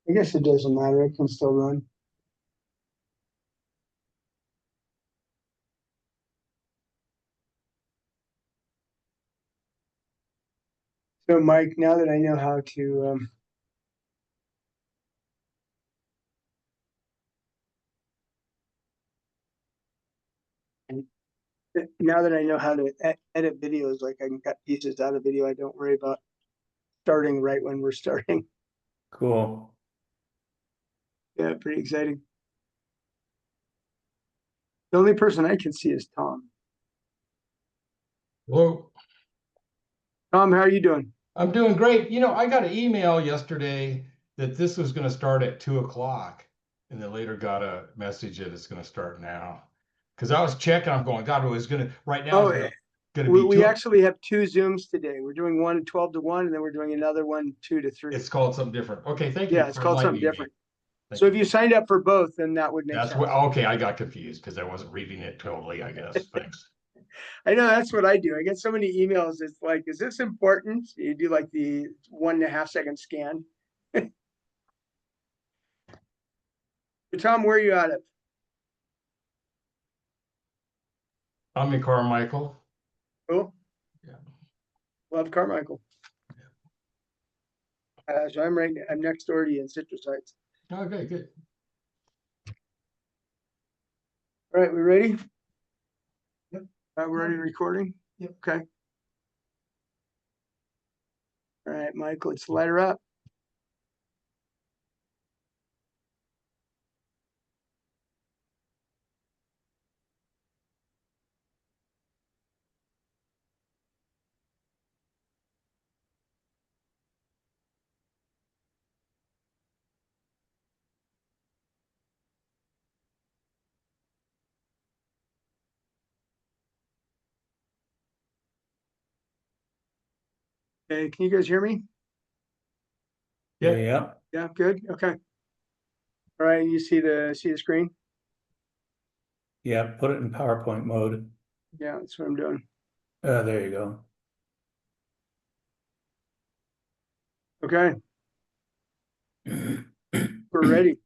I guess it doesn't matter. It can still run. So, Mike, now that I know how to, now that I know how to edit videos, like I can cut pieces out of video, I don't worry about starting right when we're starting. Cool. Yeah, pretty exciting. The only person I can see is Tom. Hello. Tom, how are you doing? I'm doing great. I got an email yesterday that this was going to start at 2 o'clock, and then later got a message that it's going to start now. Because I was checking, I'm going, God, it was going to right now. Oh, It's going to we, be we two. actually have two Zooms today. We're doing one 12 to 1, and then we're doing another one 2 to 3. It's called something different. Okay, thank you Yeah, it's for called something enlightening me. different. Thank So if you. you signed up for both, then that would make That's sense. what. Okay, I got confused because I wasn't reading it totally. I guess. Thanks. I know that's what I do. I get so many emails. It's like, is this important? You do like the 1.5 second scan. Tom, where are you out of? I'm in Carmichael. Oh, Yeah. love Carmichael. So I'm next door to you in Citrus Heights. Okay, good. All right, we ready? Yep. We're already recording? Yep. Okay. All right, Mike, let's light her up. Okay, can you guys hear me? Yeah. Yeah. Yeah, good. Okay. All right, you see the screen? Yeah. Put it in PowerPoint mode. Yeah, that's what I'm doing. There you go. Okay, we're ready.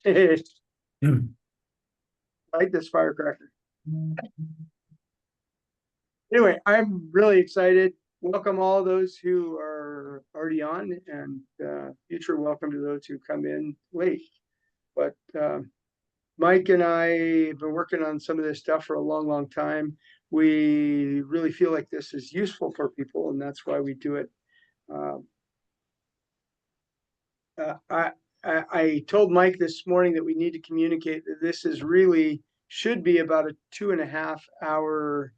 Light this firecracker. Anyway, I'm really excited. Welcome all those who are already on, and future welcome to those who come in late. But Mike and I have been working on some of this stuff for a long, long time. We really feel like this is useful for people, and that's why we do it. Um, I told Mike this morning that we need to communicate that this is really should be about a 2.5 hour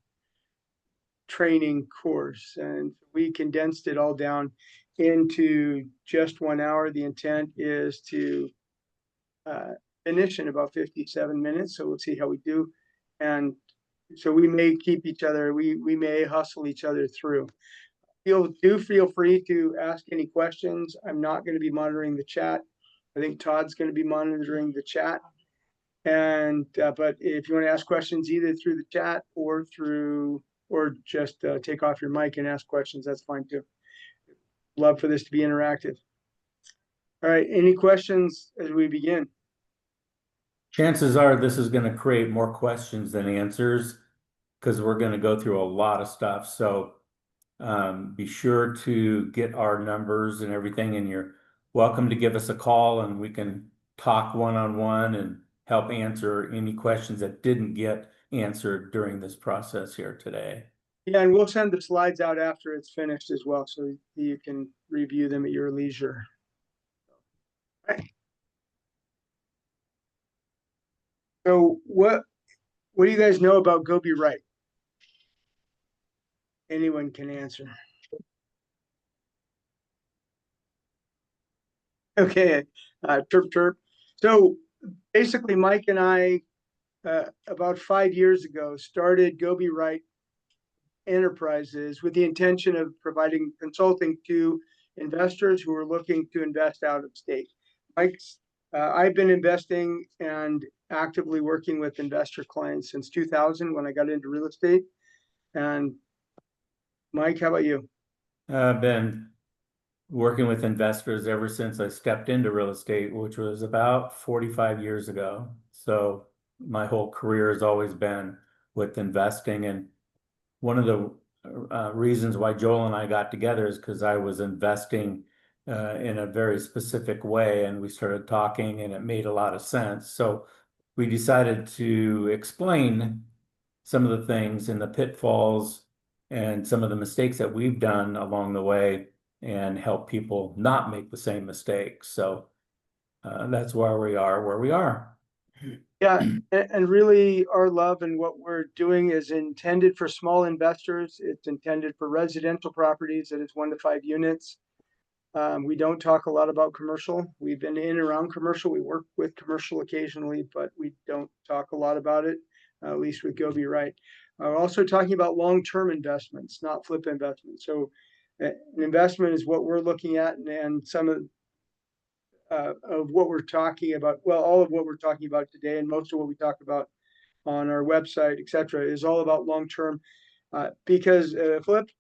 training course, and we condensed it all down into just 1 hour. The intent is to finish in about 57 minutes, so we'll see how we do. And so we may keep each other, we may hustle each other through. Feel free to ask any questions. I'm not going to be monitoring the chat. I think Todd's going to be monitoring the chat. And but if you want to ask questions either through the chat or just take off your mic and ask questions, that's fine too. Love for this to be interactive. All right, any questions as we begin? Chances are this is going to create more questions than answers because we're going to go through a lot of stuff. So be sure to get our numbers and everything, and you're welcome to give us a call and we can talk one-on-one and help answer any questions that didn't get answered during this process here today. Yeah, and we'll send the slides out after it's finished as well, so you can review them at your leisure. So what do you guys know about Go Be Right? Anyone can answer. Okay, terp. So basically, Mike and I, about 5 years ago, started Go Be Right Enterprises with the intention of providing consulting to investors who are looking to invest out of state. I've been investing and actively working with investor clients since 2000 when I got into real estate. And Mike, how about you? I've been working with investors ever since I stepped into real estate, which was about 45 years ago. So my whole career has always been with investing. And one of the reasons why Joel and I got together is because I was investing in a very specific way, and we started talking, and it made a lot of sense. So we decided to explain some of the things and the pitfalls and some of the mistakes that we've done along the way and help people not make the same mistakes. So that's why we are where we are. Yeah, and really our love and what we're doing is intended for small investors. It's intended for residential properties that is 1 to 5 units. We don't talk a lot about commercial. We've been in and around commercial. We work with commercial occasionally, but we don't talk a lot about it, at least with Go Be Right. We're also talking about long-term investments, not flip investments. So an investment is what we're looking at, and some of what we're talking about, well, all of what we're talking about today, and most of what we talk about on our website, etc., is all about long-term, because flip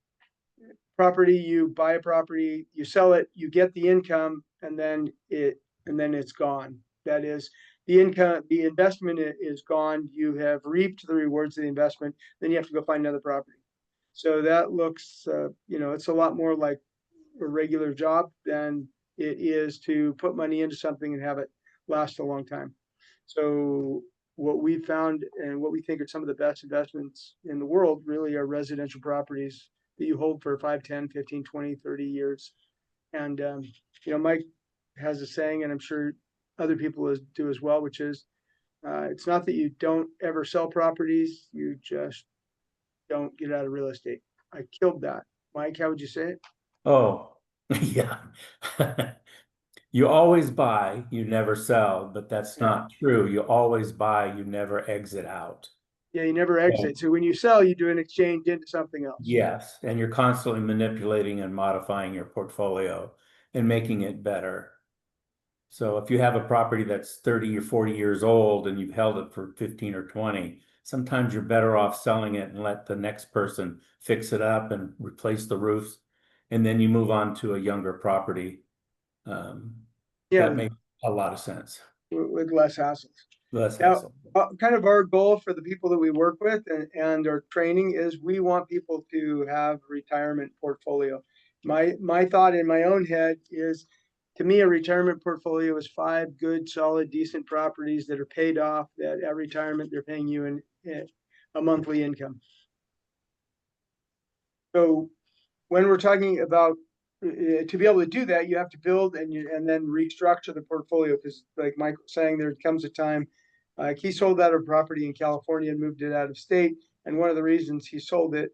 property, you buy a property, you sell it, you get the income, and then it's gone. That is, the income, the investment is gone. You have reaped the rewards of the investment. Then you have to go find another property. So that looks, it's a lot more like a regular job than it is to put money into something and have it last a long time. So what we found and what we think are some of the best investments in the world really are residential properties that you hold for 5, 10, 15, 20, 30 years. And, Mike has a saying, and I'm sure other people do as well, which is, it's not that you don't ever sell properties, you just don't get out of real estate. I killed that. Mike, how would you say it? Oh, yeah. You always buy, you never sell, but that's Yeah. not true. You always buy, you never exit out. Yeah, you never exit. So when you sell, you do an exchange into something else. Yes, and you're constantly manipulating and modifying your portfolio and making it better. So if you have a property that's 30 or 40 years old and you've held it for 15 or 20, sometimes you're better off selling it and let the next person fix it up and replace the roofs. And then you move on to a younger property. Yeah, That makes a lot of sense. with less hassles. Less Now, hassle. kind of our goal for the people that we work with and our training is we want people to have a retirement portfolio. My thought in my own head is, to me, a retirement portfolio is 5 good, solid, decent properties that are paid off, that at retirement they're paying you a monthly income. So when we're talking about to be able to do that, you have to build and then restructure the portfolio, because like Mike was saying, there comes a time, he sold out of property in California and moved it out of state. And one of the reasons he sold it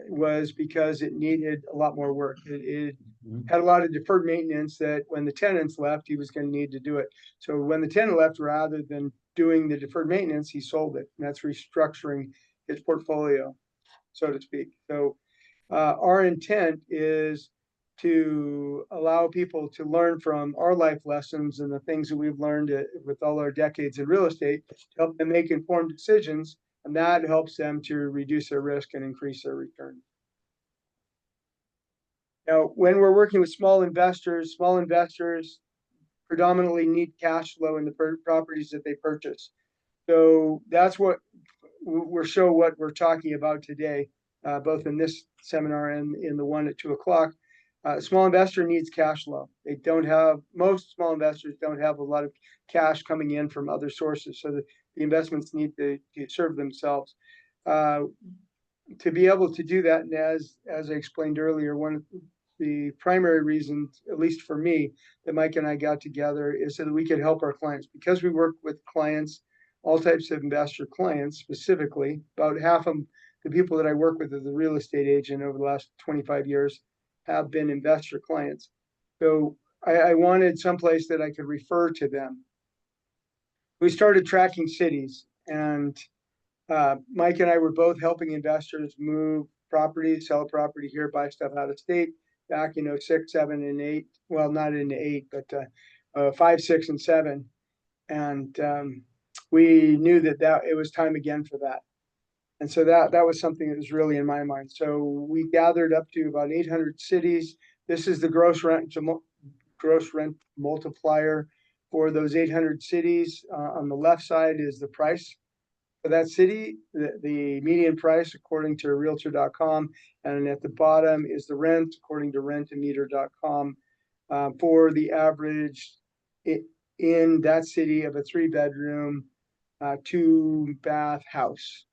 was because it needed a lot more work. It had a lot of deferred maintenance that when the tenants left, he was going to need to do it. So when the tenant left, rather than doing the deferred maintenance, he sold it. And that's restructuring his portfolio, so to speak. So our intent is to allow people to learn from our life lessons and the things that we've learned with all our decades in real estate to help them make informed decisions, and that helps them to reduce their risk and increase their return. Now, when we're working with small investors predominantly need cash flow in the properties that they purchase. So that's what we're talking about today, both in this seminar and in the one at 2 o'clock. Small investor needs cash flow. Most small investors don't have a lot of cash coming in from other sources, so the investments need to serve themselves. To be able to do that, and as I explained earlier, one of the primary reasons, at least for me, that Mike and I got together is so that we could help our clients. Because we work with clients, all types of investor clients specifically, about half of the people that I work with as a real estate agent over the last 25 years have been investor clients. So I wanted someplace that I could refer to them. We started tracking cities, and Mike and I were both helping investors move property, sell a property here, buy stuff out of state back in 06, 07, and 08. Well, not in 8, but 5, 6, and 7. And we knew that it was time again for that. And so that was something that was really in my mind. So we gathered up to about 800 cities. This is the gross rent multiplier for those 800 cities. On the left side is the price for that city, the median price according to realtor.com, and at the bottom is the rent according to rentometer.com for the average in that city of a 3-bedroom, 2-bath house.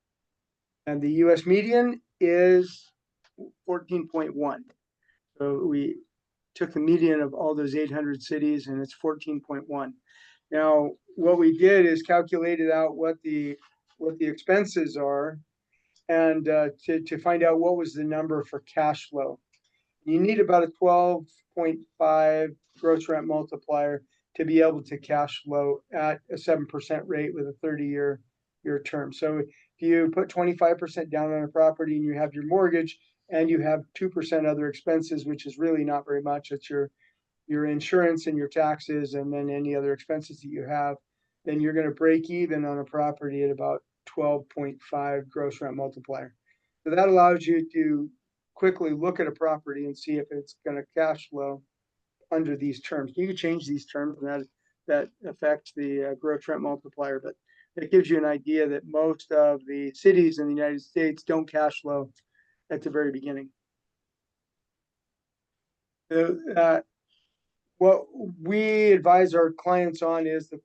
And the US median is 14.1. So we took the median of all those 800 cities and it's 14.1. Now, what we did is calculated out what the expenses are and to find out what was the number for cash flow. You need about a 12.5 gross rent multiplier to be able to cash flow at a 7% rate with a 30-year term. So if you put 25% down on a property and you have your mortgage and you have 2% other expenses, which is really not very much, it's your insurance and your taxes and then any other expenses that you have, then you're going to break even on a property at about 12.5 gross rent multiplier. So that allows you to quickly look at a property and see if it's going to cash flow under these terms. You can change these terms and that affects the gross rent multiplier, but it gives you an idea that most of the cities in the United States don't cash flow at the very beginning. What we advise our clients on is the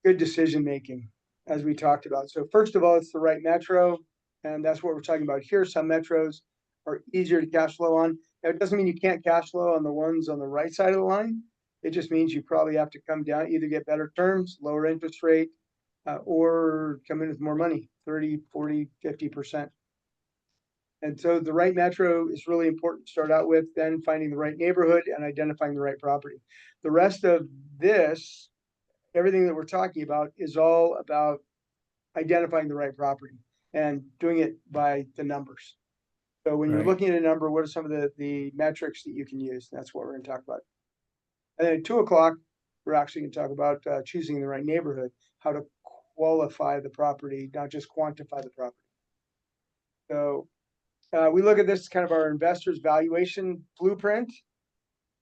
good decision making, as we talked about. So first of all, it's the right metro, and that's what we're talking about here. Some metros are easier to cash flow on. Now, it doesn't mean you can't cash flow on the ones on the right side of the line. It just means you probably have to come down, either get better terms, lower interest rate, or come in with more money, 30, 40, 50%. And so the right metro is really important to start out with, then finding the right neighborhood and identifying the right property. The rest of this, everything that we're talking about, is all about identifying the right property and doing it by the numbers. So when you're looking at a number, what are some of the metrics that you can use? That's what we're going to talk about. And then at 2 o'clock, we're actually going to talk about choosing the right neighborhood, how to qualify the property, not just quantify the property. So we look at this as kind of our investor's valuation blueprint.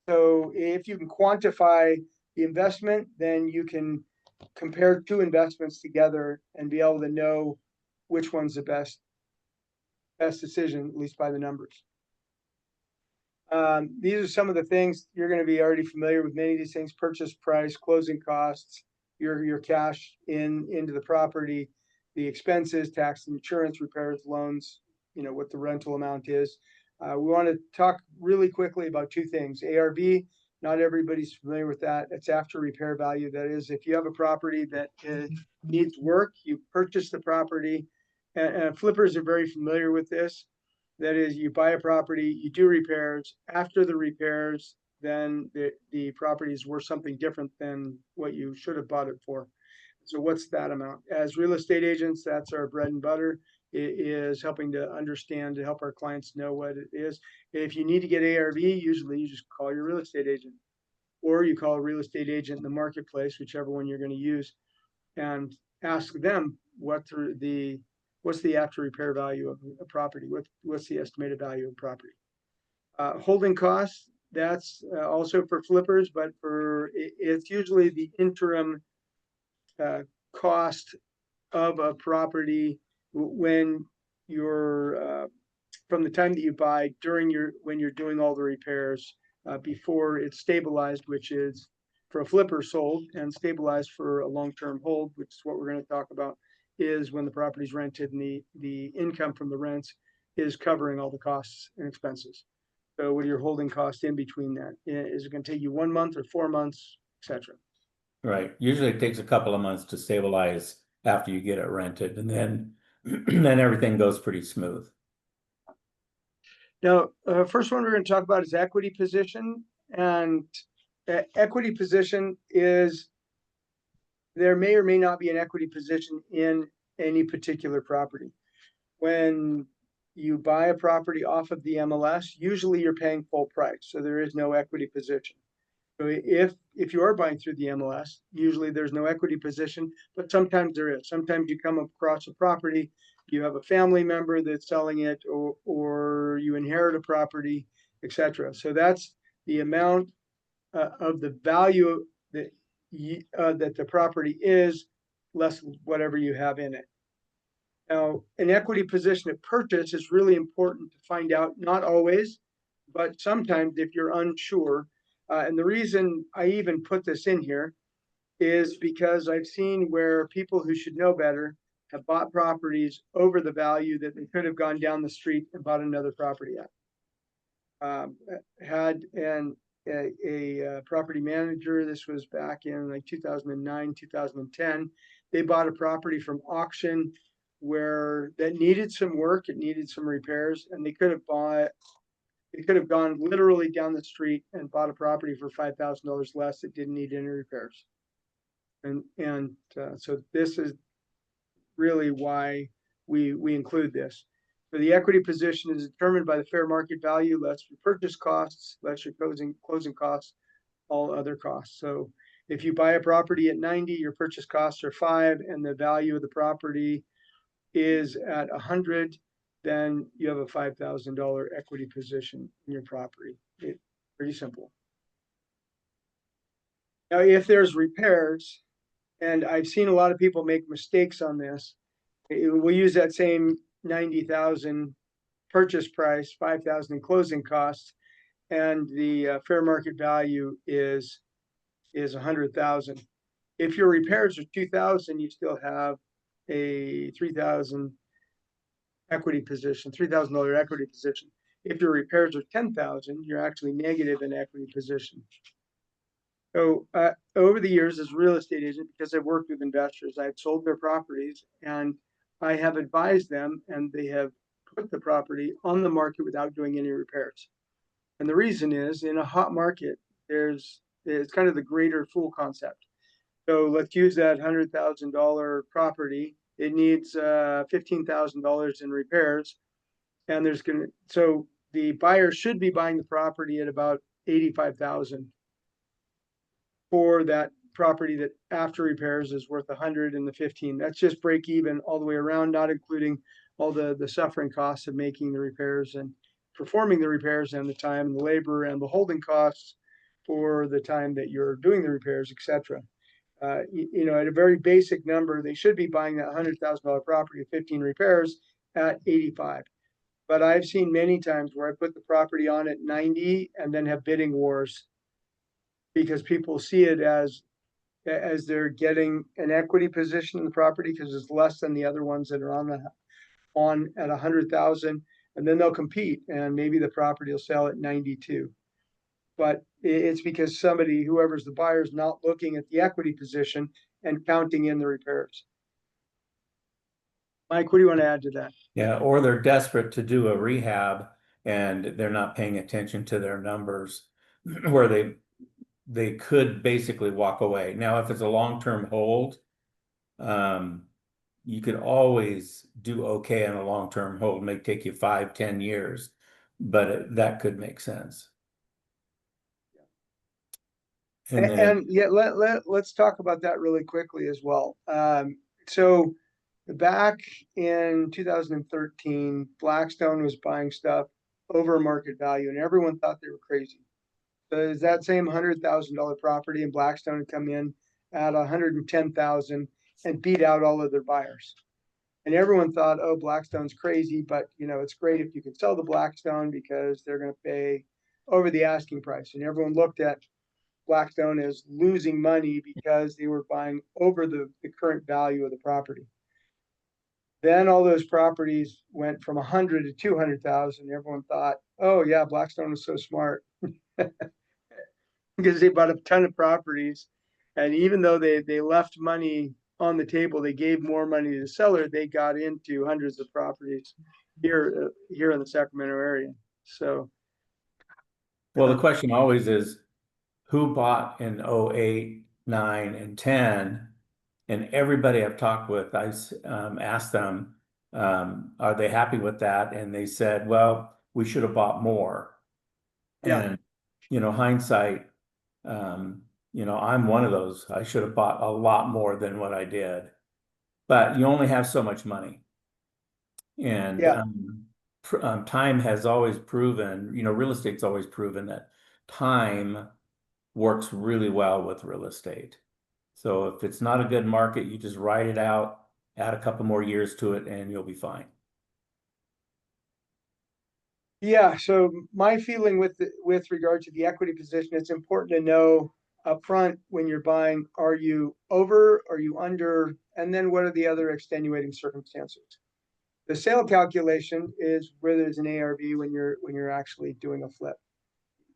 So if you can quantify the investment, then you can compare 2 investments together and be able to know which one's the best decision, at least by the numbers. These are some of the things you're going to be already familiar with. Many of these things: purchase price, closing costs, your cash into the property, the expenses, tax, insurance, repairs, loans, what the rental amount is. We want to talk really quickly about 2 things. ARV, not everybody's familiar with that. It's after repair value. That is, if you have a property that needs work, you purchase the property, and flippers are very familiar with this. That is, you buy a property, you do repairs. After the repairs, then the property is worth something different than what you should have bought it for. So what's that amount? As real estate agents, that's our bread and butter. It is helping to understand, to help our clients know what it is. If you need to get ARV, usually you just call your real estate agent, or you call a real estate agent in the marketplace, whichever one you're going to use, and ask them what's the after repair value of a property, what's the estimated value of property. Holding costs, that's also for flippers, but it's usually the interim cost of a property when you're from the time that you buy, when you're doing all the repairs, before it's stabilized, which is for a flipper sold, and stabilized for a long-term hold, which is what we're going to talk about, is when the property's rented and the income from the rents is covering all the costs and expenses. So what are your holding costs in between that? Is it going to take you 1 month or 4 months, etc.? Right. Usually it takes a couple of months to stabilize after you get it rented, and then then everything goes pretty smooth. Now, first one we're going to talk about is equity position. And equity position is, there may or may not be an equity position in any particular property. When you buy a property off of the MLS, usually you're paying full price, so there is no equity position. So if you are buying through the MLS, usually there's no equity position, but sometimes there is. Sometimes you come across a property, you have a family member that's selling it, or you inherit a property, etc. So that's the amount of the value that that the property is less whatever you have in it. Now, an equity position at purchase is really important to find out, not always, but sometimes if you're unsure. And the reason I even put this in here is because I've seen where people who should know better have bought properties over the value that they could have gone down the street and bought another property at. Had a property manager, this was back in like 2009, 2010. They bought a property from auction where that needed some work, it needed some repairs, and they could have gone literally down the street and bought a property for $5,000 less that didn't need any repairs. And so this is really why we include this. So the equity position is determined by the fair market value less your purchase costs, less your closing costs, all other costs. So if you buy a property at 90, your purchase costs are 5, and the value of the property is at 100, then you have a $5,000 equity position in your property. Pretty simple. Now, if there's repairs, and I've seen a lot of people make mistakes on this, we'll use that same 90,000 purchase price, 5,000 in closing costs, and the fair market value is 100,000. If your repairs are 2,000, you still have a 3,000 equity position, $3,000 equity position. If your repairs are 10,000, you're actually negative in equity position. So over the years as a real estate agent, because I've worked with investors, I've sold their properties and I have advised them, and they have put the property on the market without doing any repairs. And the reason is, in a hot market, it's kind of the greater fool concept. So let's use that $100,000 property. It needs $15,000 in repairs, and so the buyer should be buying the property at about $85,000 for that property that after repairs is worth 100 and the 15. That's just break even all the way around, not including all the suffering costs of making the repairs and performing the repairs, and the time and the labor and the holding costs for the time that you're doing the repairs, etc. You know, at a very basic number, they should be buying that $100,000 property with 15 repairs at 85. But I've seen many times where I put the property on at 90 and then have bidding wars because people see it as they're getting an equity position in the property because it's less than the other ones that are on at 100,000, and then they'll compete and maybe the property will sell at 92. But it's because whoever's the buyer, is not looking at the equity position and counting in the repairs. Mike, what do you want to add to that? Yeah, or they're desperate to do a rehab and they're not paying attention to their numbers where they could basically walk away. Now, if it's a long-term hold, you could always do okay on a long-term hold. It may take you 5-10 years, but that could make sense. And yeah, let's talk about that really quickly as well. So back in 2013, Blackstone was buying stuff over market value, and everyone thought they were crazy. So is that same $100,000 property, and Blackstone had come in at 110,000 and beat out all of their buyers. And everyone thought, oh, Blackstone's crazy, but you know, it's great if you can sell the Blackstone because they're going to pay over the asking price. And everyone looked at Blackstone as losing money because they were buying over the current value of the property. Then all those properties went from 100 to 200,000. Everyone thought, oh yeah, Blackstone was so smart because they bought a ton of properties. And even though they left money on the table, they gave more money to the seller. They got into hundreds of properties here in the Sacramento area. So, well, the question always is, who bought in 08, 9, and 10? And everybody I've talked with, I asked them, are they happy with that? And they said, well, we should have bought more. Yeah. And, you know, hindsight, you know, I'm one of those. I should have bought a lot more than what I did. But you only have so much money. And yeah. Time has always proven, you know, real estate's always proven that time works really well with real estate. So if it's not a good market, you just ride it out, add a couple more years to it, and you'll be fine. Yeah, so my feeling with regard to the equity position, it's important to know upfront when you're buying, are you over, are you under, and then what are the other extenuating circumstances? The sale calculation is where there's an ARV when you're actually doing a flip.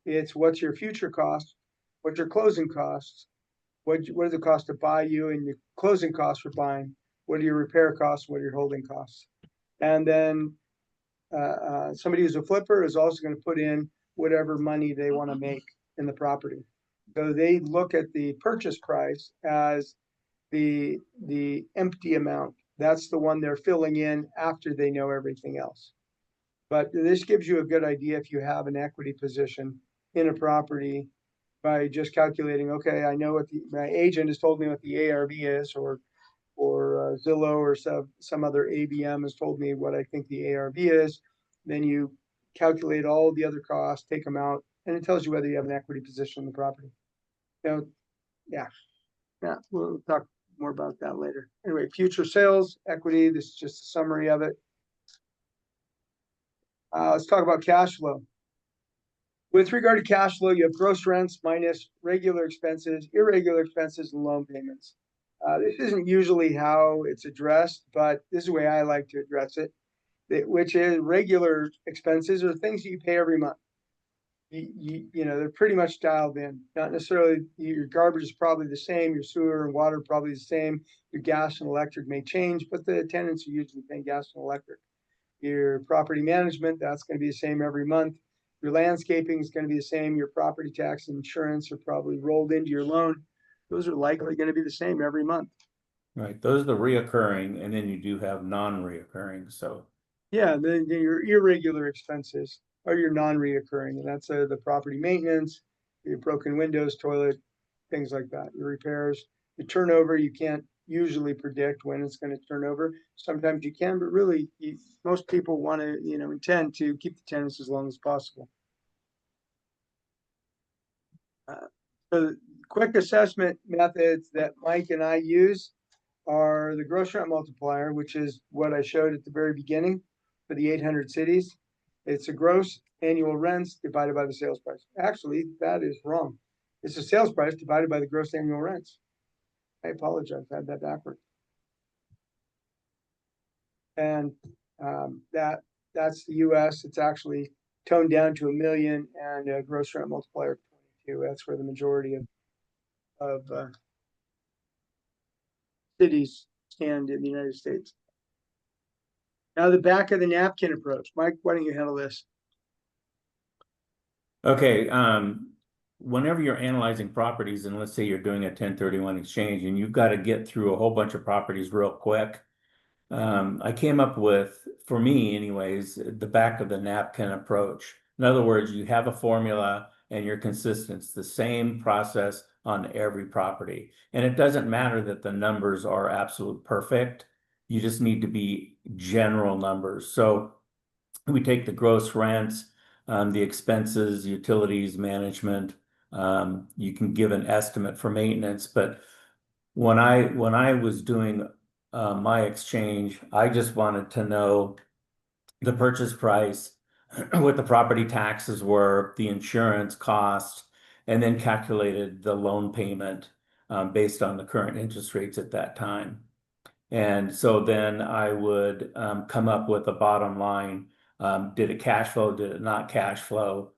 It's what's your future cost, what's your closing costs, what are the costs to buy you and your closing costs for buying, what are your repair costs, what are your holding costs, and then somebody who's a flipper is also going to put in whatever money they want to make in the property. So they look at the purchase price as the empty amount. That's the one they're filling in after they know everything else. But this gives you a good idea if you have an equity position in a property by just calculating, okay, I know what my agent has told me what the ARV is, or Zillow or some other ABM has told me what I think the ARV is. Then you calculate all the other costs, take them out, and it tells you whether you have an equity position in the property. Yeah, we'll talk more about that later. Anyway, future sales, equity, this is just a summary of it. Let's talk about cash flow. With regard to cash flow, you have gross rents minus regular expenses, irregular expenses, and loan payments. This isn't usually how it's addressed, but this is the way I like to address it, which is regular expenses are things that you pay every month. You know, they're pretty much dialed in. Not necessarily, your garbage is probably the same, your sewer and water probably the same, your gas and electric may change, but the tenants are usually paying gas and electric. Your property management, that's going to be the same every month. Your landscaping is going to be the same. Your property tax and insurance are probably rolled into your loan. Those are likely going to be the same every month. Right, those are the reoccurring, and then you do have non-reoccurring, so. Yeah, then your irregular expenses are your non-reoccurring, and that's the property maintenance, your broken windows, toilet, things like that, your repairs. The turnover, you can't usually predict when it's going to turn over. Sometimes you can, but really, most people want to, intend to keep the tenants as long as possible. So quick assessment methods that Mike and I use are the gross rent multiplier, which is what I showed at the very beginning for the 800 cities. It's a gross annual rents divided by the sales price. Actually, that is wrong. It's the sales price divided by the gross annual rents. I apologize, I had that backwards. And that's the US. It's actually toned down to 1 million, and a gross rent multiplier of 22. That's where the majority of cities stand in the United States. Now the back of the napkin approach. Mike, why don't you handle this? Okay, whenever you're analyzing properties, and let's say you're doing a 1031 exchange and you've got to get through a whole bunch of properties real quick, I came up with, for me anyways, the back of the napkin approach. In other words, you have a formula and you're consistent. It's the same process on every property. And it doesn't matter that the numbers are absolute perfect. You just need to be general numbers. So we take the gross rents, the expenses, utilities, management. You can give an estimate for maintenance, but when I was doing my exchange, I just wanted to know the purchase price, what the property taxes were, the insurance cost, and then calculated the loan payment based on the current interest rates at that time. And so then I would come up with a bottom line. Did it cash flow? Did it not cash flow?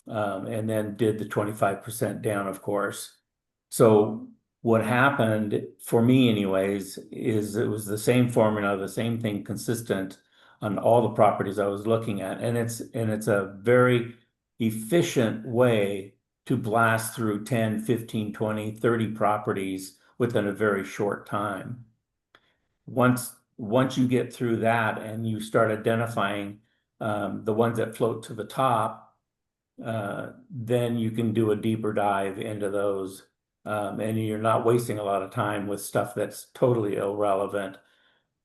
And then did the 25% down, of course. So what happened for me anyways, is it was the same formula, the same thing consistent on all the properties I was looking at. And it's a very efficient way to blast through 10, 15, 20, 30 properties within a very short time. Once you get through that and you start identifying the ones that float to the top, then you can do a deeper dive into those. And you're not wasting a lot of time with stuff that's totally irrelevant,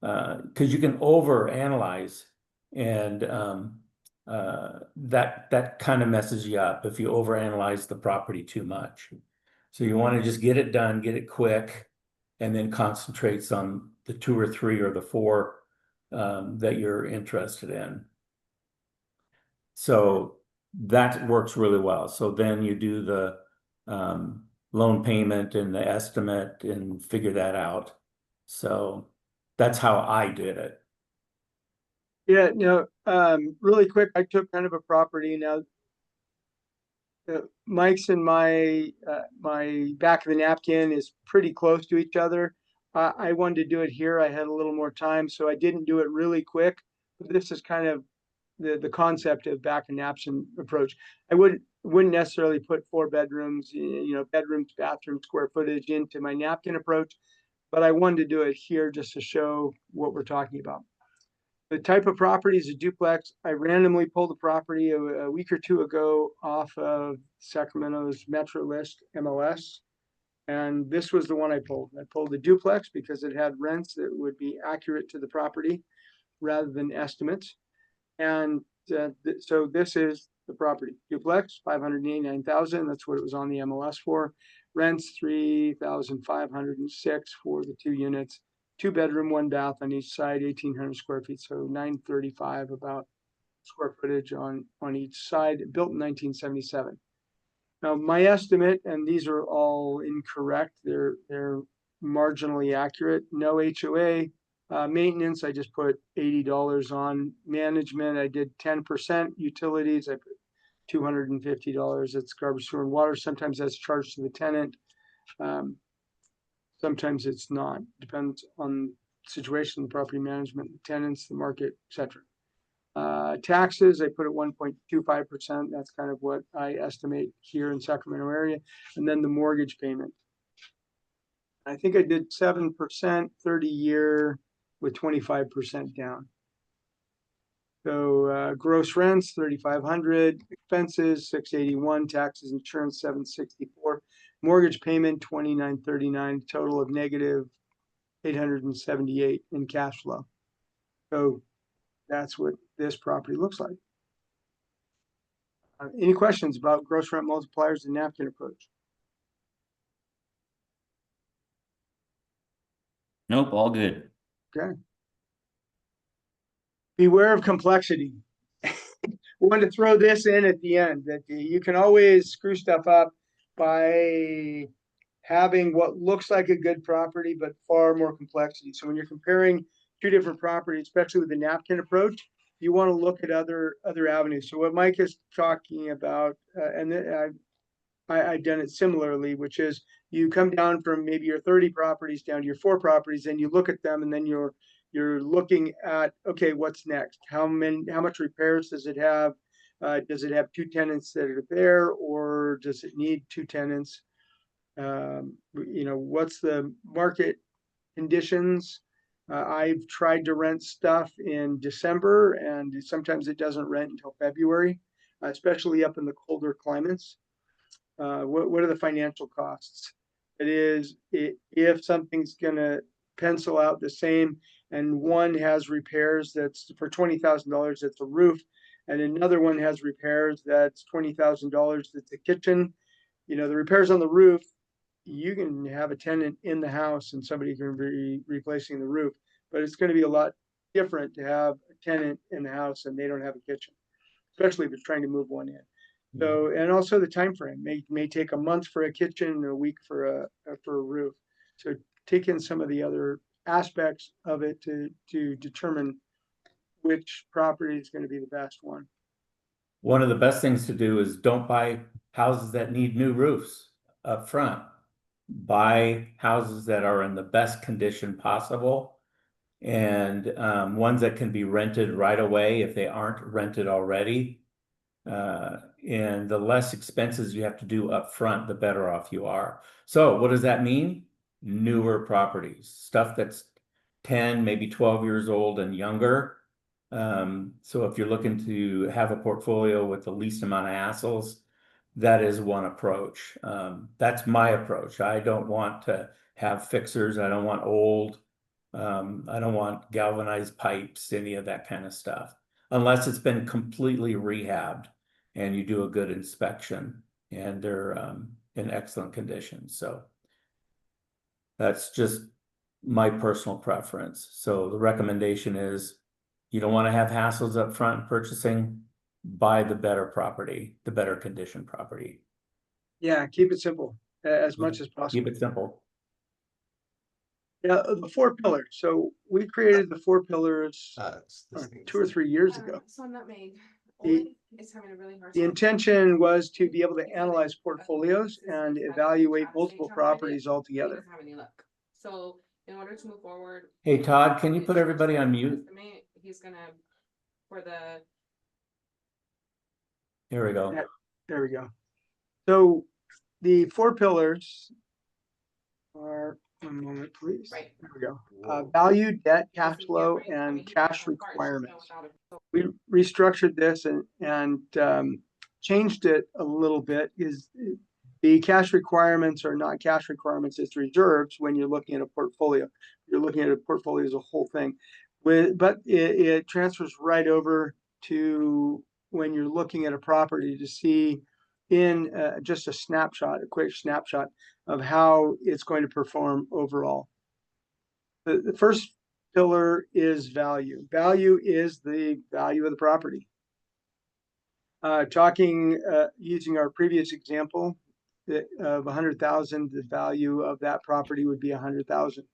because you can over analyze and that kind of messes you up if you overanalyze the property too much. So you want to just get it done, get it quick, and then concentrates on the 2 or 3 or the 4 that you're interested in. So that works really well. So then you do the loan payment and the estimate and figure that out. So that's how I did it. Yeah, no, really quick, I took kind of a property now. Mike's and my back of the napkin is pretty close to each other. I wanted to do it here. I had a little more time, so I didn't do it really quick. But this is kind of the concept of back and napkin approach. I wouldn't necessarily put 4 bedrooms, bedrooms, bathrooms, square footage into my napkin approach, but I wanted to do it here just to show what we're talking about. The type of property is a duplex. I randomly pulled a property a week or 2 ago off of Sacramento's Metro List MLS. And this was the one I pulled. I pulled the duplex because it had rents that would be accurate to the property rather than estimates. And so this is the property. Duplex, 589,000. That's what it was on the MLS for. Rents, 3,506 for the 2 units. 2 bedroom, 1 bath on each side, 1,800 square feet. So 935 about square footage on each side. Built in 1977. Now my estimate, and these are all incorrect. They're marginally accurate. No HOA. Maintenance, I just put $80 on. Management, I did 10%. Utilities, I put $250. It's garbage, sewer, and water. Sometimes that's charged to the tenant. Sometimes it's not. Depends on the situation, the property management, the tenants, the market, etc. Taxes, I put at 1.25%. That's kind of what I estimate here in Sacramento area. And then the mortgage payment. I think I did 7%, 30-year with 25% down. So gross rents, 3,500, expenses, 681, taxes, insurance, 764, mortgage payment, 2,939, total of negative 878 in cash flow. So that's what this property looks like. Any questions about gross rent multipliers and napkin approach? Nope, all good. Okay. Beware of complexity. We want to throw this in at the end, that you can always screw stuff up by having what looks like a good property, but far more complexity. So when you're comparing 2 different properties, especially with the napkin approach, you want to look at other avenues. So what Mike is talking about, and I've done it similarly, which is you come down from maybe your 30 properties down to your 4 properties, and you look at them, and then you're looking at, okay, what's next? How much repairs does it have? Does it have 2 tenants that are there, or does it need 2 tenants? What's the market conditions? I've tried to rent stuff in December, and sometimes it doesn't rent until February, especially up in the colder climates. What are the financial costs? It is, if something's gonna pencil out the same, and one has repairs that's for $20,000, that's a roof, and another one has repairs that's $20,000, that's a kitchen. The repairs on the roof, you can have a tenant in the house and somebody can be replacing the roof, but it's going to be a lot different to have a tenant in the house and they don't have a kitchen, especially if it's trying to move one in. So, and also the time frame may take a month for a kitchen and a week for a roof. So take in some of the other aspects of it to determine which property is going to be the best one. One of the best things to do is don't buy houses that need new roofs up front. Buy houses that are in the best condition possible, and ones that can be rented right away if they aren't rented already. And the less expenses you have to do up front, the better off you are. So what does that mean? Newer properties, stuff that's 10, maybe 12 years old and younger. So if you're looking to have a portfolio with the least amount of hassles, that is one approach. That's my approach. I don't want to have fixers. I don't want old. I don't want galvanized pipes, any of that kind of stuff. unless it's been completely rehabbed and you do a good inspection and they're in excellent condition. So that's just my personal preference. So the recommendation is you don't want to have hassles up front in purchasing, buy the better property, the better condition property. Yeah, keep it simple as much as possible. Keep it simple. Yeah, the 4 pillars. So we created the 4 pillars This thing 2 or 3 years ago. So nutmeg. The- Olin is having a really hard The time. intention was to be able to analyze portfolios and evaluate multiple properties He altogether. doesn't have any luck. So in order to move forward. Hey, Todd, can you put everybody on mute? He's gonna, for the, Here we go. Yeah. There we go. So the 4 pillars are, one moment, please. Right. There we go. Value, debt, cash flow, and cash requirements. We restructured this and changed it a little bit. Is the cash requirements are not cash requirements, it's reserves when you're looking at a portfolio. You're looking at a portfolio as a whole thing. But it transfers right over to when you're looking at a property to see in just a snapshot, a quick snapshot of how it's going to perform overall. The first pillar is value. Value is the value of the property. Using our previous example of 100,000, the value of that property would be 100,000.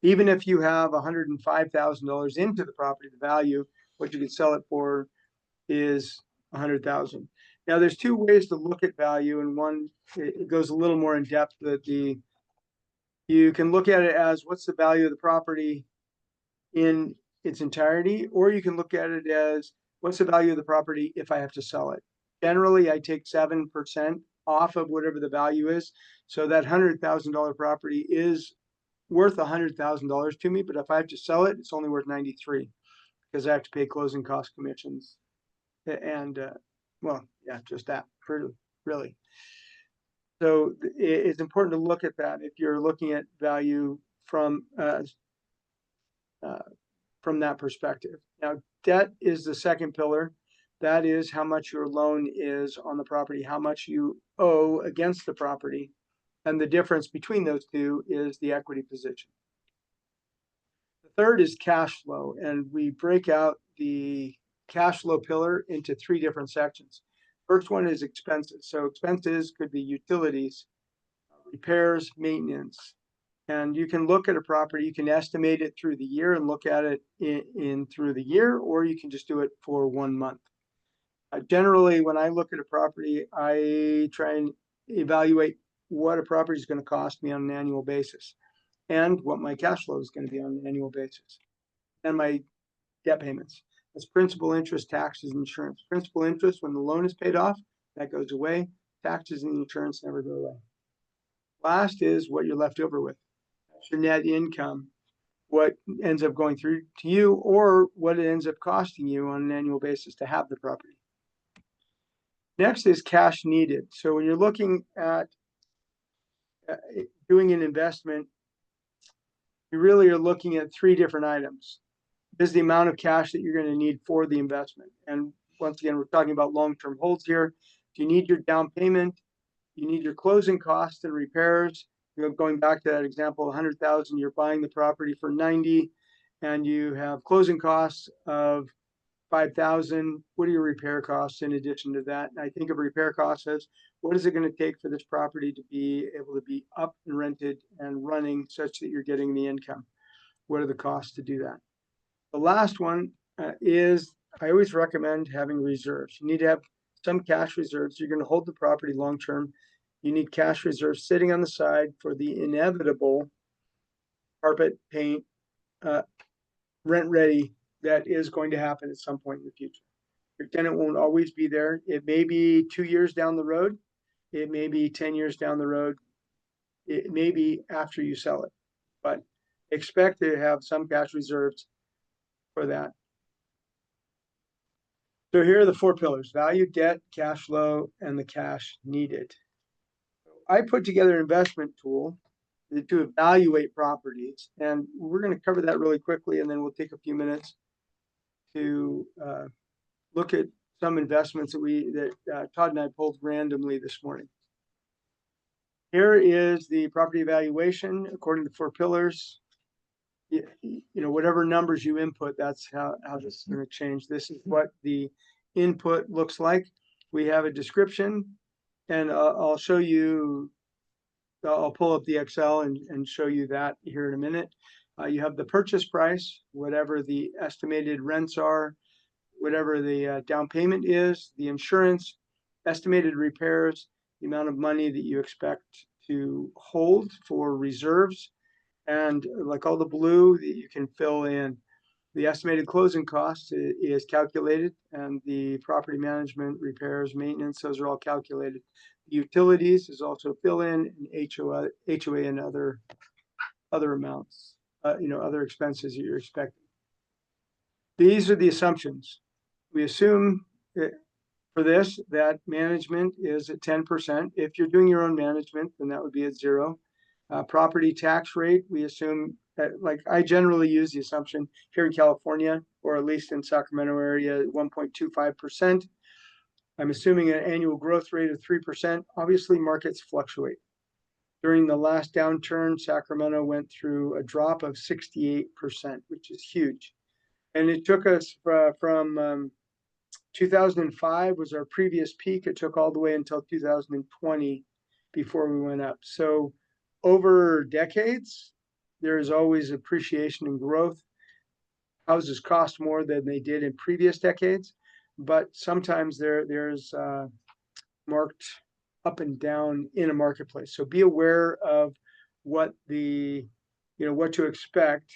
Even if you have $105,000 into the property, the value, what you could sell it for is 100,000. Now there's 2 ways to look at value, and one, it goes a little more in depth that you can look at it as what's the value of the property in its entirety, or you can look at it as what's the value of the property if I have to sell it. Generally, I take 7% off of whatever the value is. So that $100,000 property is worth $100,000 to me, but if I have to sell it, it's only worth 93 because I have to pay closing cost commissions. And well, yeah, just that really. So it's important to look at that if you're looking at value from that perspective. Now, debt is the second pillar. That is how much your loan is on the property, how much you owe against the property. And the difference between those two is the equity position. The third is cash flow, and we break out the cash flow pillar into 3 different sections. First one is expenses. So expenses could be utilities, repairs, maintenance. And you can look at a property, you can estimate it through the year and look at it in through the year, or you can just do it for 1 month. Generally, when I look at a property, I try and evaluate what a property is going to cost me on an annual basis and what my cash flow is going to be on an annual basis and my debt payments. That's principal, interest, taxes, and insurance. Principal interest, when the loan is paid off, that goes away. Taxes and insurance never go away. Last is what you're left over with. That's your net income, what ends up going through to you or what it ends up costing you on an annual basis to have the property. Next is cash needed. So when you're looking at doing an investment, you really are looking at 3 different items. This is the amount of cash that you're going to need for the investment. And once again, we're talking about long-term holds here. Do you need your down payment? You need your closing costs and repairs. You know, going back to that example, 100,000, you're buying the property for 90, and you have closing costs of 5,000. What are your repair costs in addition to that? And I think of repair costs as what is it going to take for this property to be able to be up and rented and running such that you're getting the income? What are the costs to do that? The last one is I always recommend having reserves. You need to have some cash reserves. You're going to hold the property long term. You need cash reserves sitting on the side for the inevitable carpet, paint, rent ready that is going to happen at some point in the future. Your tenant won't always be there. It may be 2 years down the road. It may be 10 years down the road. It may be after you sell it, but expect to have some cash reserves for that. So here are the 4 pillars: value, debt, cash flow, and the cash needed. I put together an investment tool to evaluate properties, and we're going to cover that really quickly, and then we'll take a few minutes to look at some investments that Todd and I pulled randomly this morning. Here is the property evaluation according to the 4 pillars. Whatever numbers you input, that's how this is going to change. This is what the input looks like. We have a description, and I'll show you. I'll pull up the Excel and show you that here in a minute. You have the purchase price, whatever the estimated rents are, whatever the down payment is, the insurance, estimated repairs, the amount of money that you expect to hold for reserves, and like all the blue that you can fill in. The estimated closing cost is calculated, and the property management, repairs, maintenance, those are all calculated. Utilities is also fill in, and HOA and other amounts, other expenses that you're expecting. These are the assumptions. We assume for this that management is at 10%. If you're doing your own management, then that would be at 0. Property tax rate, we assume like I generally use the assumption here in California, or at least in Sacramento area, 1.25%. I'm assuming an annual growth rate of 3%. Obviously, markets fluctuate. During the last downturn, Sacramento went through a drop of 68%, which is huge. And it took us from 2005 was our previous peak. It took all the way until 2020 before we went up. So over decades, there is always appreciation and growth. Houses cost more than they did in previous decades, but sometimes there's marked up and down in a marketplace. So be aware of what what to expect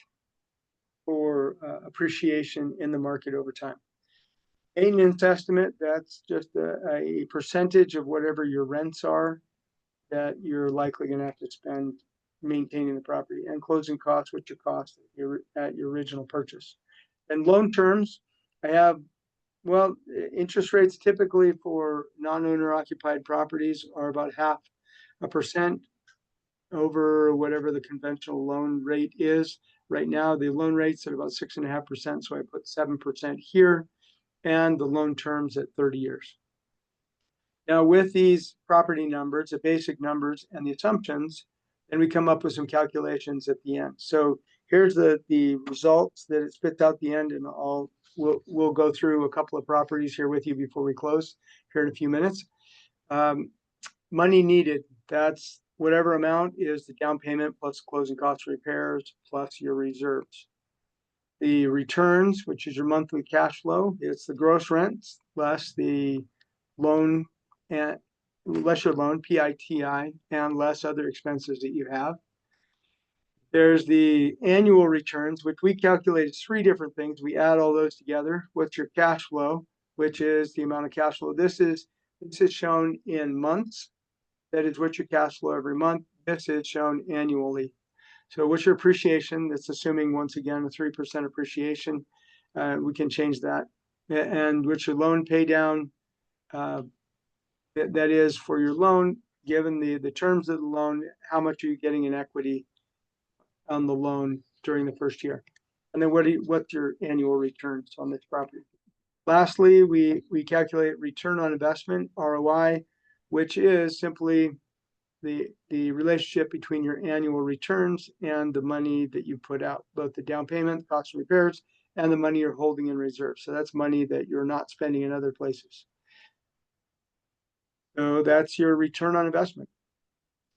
for appreciation in the market over time. Maintenance estimate, that's just a percentage of whatever your rents are that you're likely going to have to spend maintaining the property, and closing costs, what your cost at your original purchase. And loan terms, I have, interest rates typically for non-owner occupied properties are about 0.5% over whatever the conventional loan rate is. Right now, the loan rate's at about 6.5%, so I put 7% here, and the loan terms at 30 years. Now, with these property numbers, the basic numbers and the assumptions, then we come up with some calculations at the end. So here's the results that it spits out the end, and we'll go through a couple of properties here with you before we close here in a few minutes. Money needed, that's whatever amount is the down payment plus closing costs, repairs, plus your reserves. The returns, which is your monthly cash flow, it's the gross rents less the loan and less your loan, PITI, and less other expenses that you have. There's the annual returns, which we calculated 3 different things. We add all those together. What's your cash flow, which is the amount of cash flow. This is shown in months. That is what's your cash flow every month. This is shown annually. So what's your appreciation? That's assuming, once again, a 3% appreciation. We can change that. And what's your loan pay down? That is for your loan, given the terms of the loan, how much are you getting in equity on the loan during the first year? And then what's your annual returns on this property? Lastly, we calculate return on investment, ROI, which is simply the relationship between your annual returns and the money that you put out, both the down payment, cost of repairs, and the money you're holding in reserve. So that's money that you're not spending in other places. So that's your return on investment.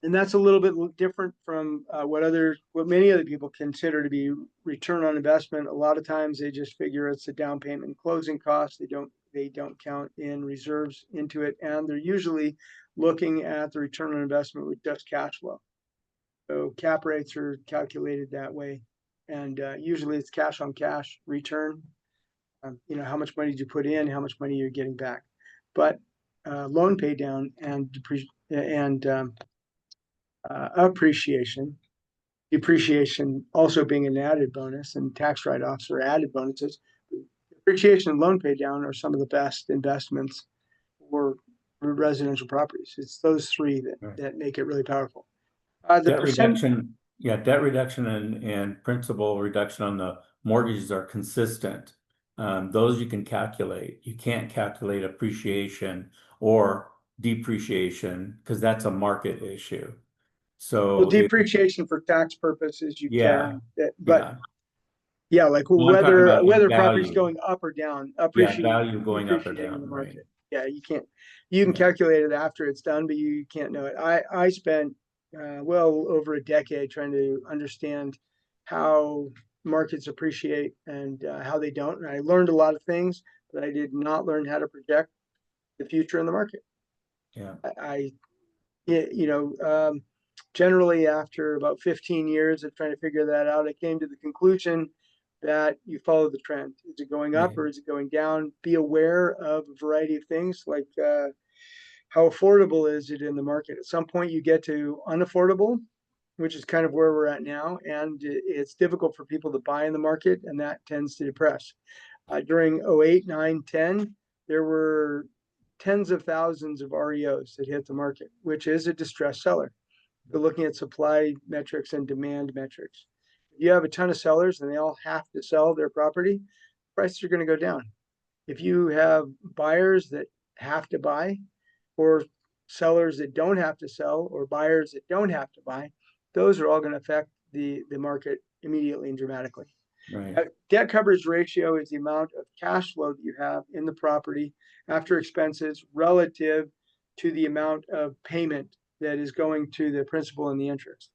And that's a little bit different from what many other people consider to be return on investment. A lot of times they just figure it's a down payment and closing costs. They don't count in reserves into it. And they're usually looking at the return on investment with just cash flow. So cap rates are calculated that way. And usually it's cash on cash return. How much money did you put in, how much money you're getting back. But loan pay down and appreciation, depreciation also being an added bonus, and tax write-offs are added bonuses. Depreciation and loan pay down are some of the best investments for residential properties. It's those 3 that make it really powerful. Debt reduction and principal reduction on the mortgages are consistent. those you can calculate. You can't calculate appreciation or depreciation because that's a market issue. So Well, depreciation for tax purposes, you yeah, can, but yeah. yeah, like Well, I'm talking about in whether property's value. going up or down, Yeah, appreciating, value going up or depreciating in the down, right? market. Yeah, you can Yeah. calculate it after it's done, but you can't know it. I spent well over a decade trying to understand how markets appreciate and how they don't. And I learned a lot of things, but I did not learn how to project the future in the market. Yeah. Generally after about 15 years of trying to figure that out, I came to the conclusion that you follow the trend. Is it going up Yeah. or is it going down? Be aware of a variety of things like how affordable is it in the market. At some point you get to unaffordable, which is kind of where we're at now, and it's difficult for people to buy in the market, and that tends to depress. During 08, 9, 10, there were tens of thousands of REOs that hit the market, which is a distressed seller. They're looking at supply metrics and demand metrics. If you have a ton of sellers and they all have to sell their property, prices are going to go down. If you have buyers that have to buy, or sellers that don't have to sell, or buyers that don't have to buy, those are all going to affect the market immediately and dramatically. Right. Debt coverage ratio is the amount of cash flow that you have in the property after expenses relative to the amount of payment that is going to the principal and the interest.